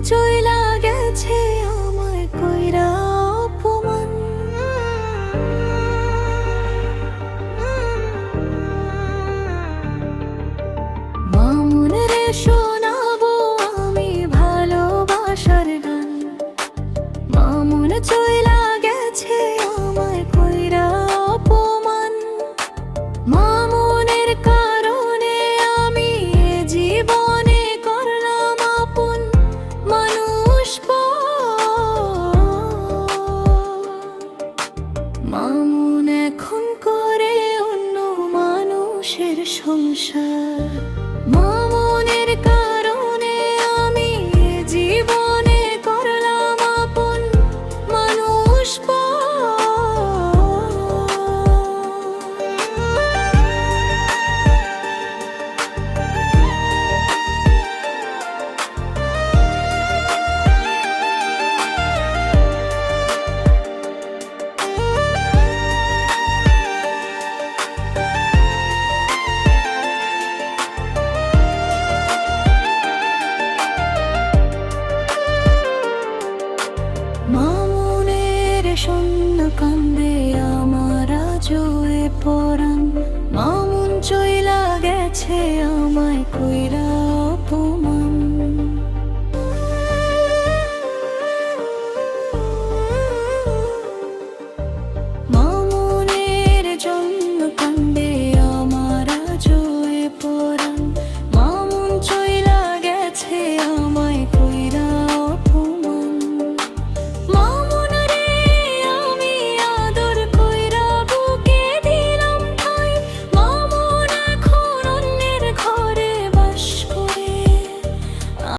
চইলা গেছে আমায় কইরা অপমান। মামুন রে শোনাবো আমি ভালোবাসার গান। মামুন চইলা গেছে আমায় কইরা অপমান। মামুনের কারণে আমি এ জীবনে করলাম আপন মানুষ মামুন এখন করে অন্য মানুষের সংসার।